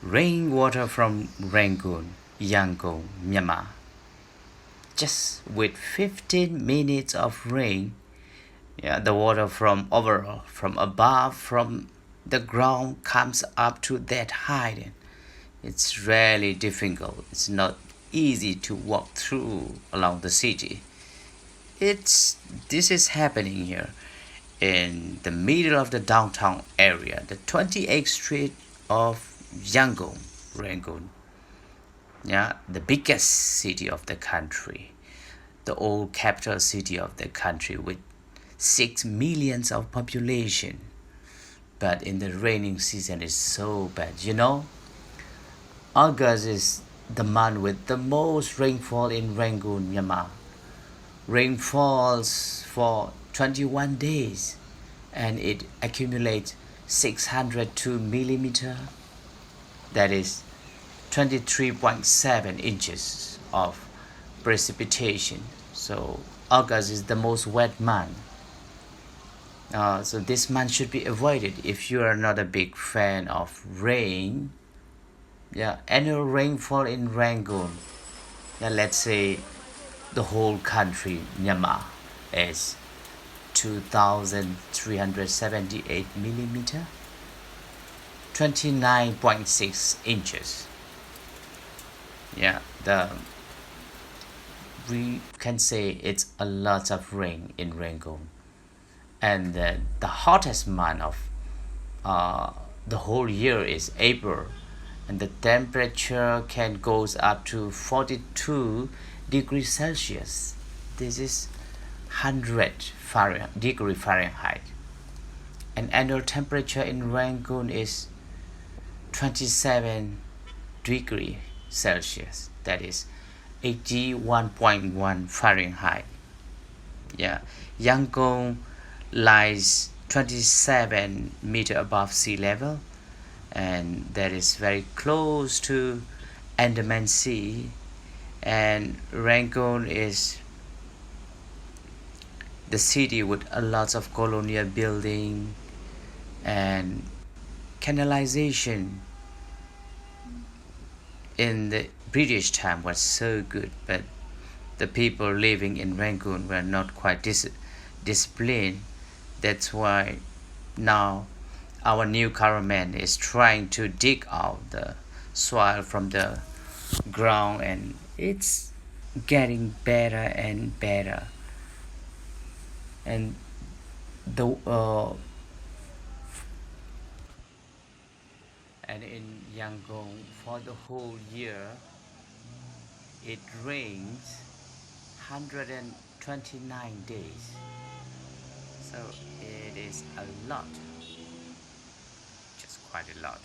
Rainwater from Rangoon, Yangon, Myanmar. Just with 15 minutes of rain, the water from overall, from above, from the ground comes up to that height. It's really difficult. It's not easy to walk through along the city. This is happening here in the middle of the downtown area, the 28th Street of Yangon, Rangoon. Yeah, the biggest city of the country, the old capital city of the country with 6 millions of population. But in the raining season it's so bad. August is the month with the most rainfall in Rangoon, Myanmar. Rain falls for 21 days and it accumulates 602 millimeter. That is 23.7 inches of precipitation. So August is the most wet month. So this month should be avoided if you are not a big fan of rain. Annual rainfall in Rangoon, let's say the whole country, Myanmar, is 2,378 millimeter, 29.6 inches. We can say it's a lot of rain in Rangoon. And the hottest month of the whole year is April, and the temperature can goes up to 42 degrees Celsius. This is 100 degree Fahrenheit. And annual temperature in Rangoon is 27 degree Celsius. That is 81.1 Fahrenheit. Yangon lies 27 meter above sea level, and that is very close to Andaman Sea. And Rangoon is the city with a lot of colonial building and canalization in the British time was so good, but the people living in Rangoon were not quite disciplined. That's why now our new government is trying to dig out the soil from the ground, and it's getting better and better. And in Yangon for the whole year it rains 129 days. So it is a lot, just quite a lot.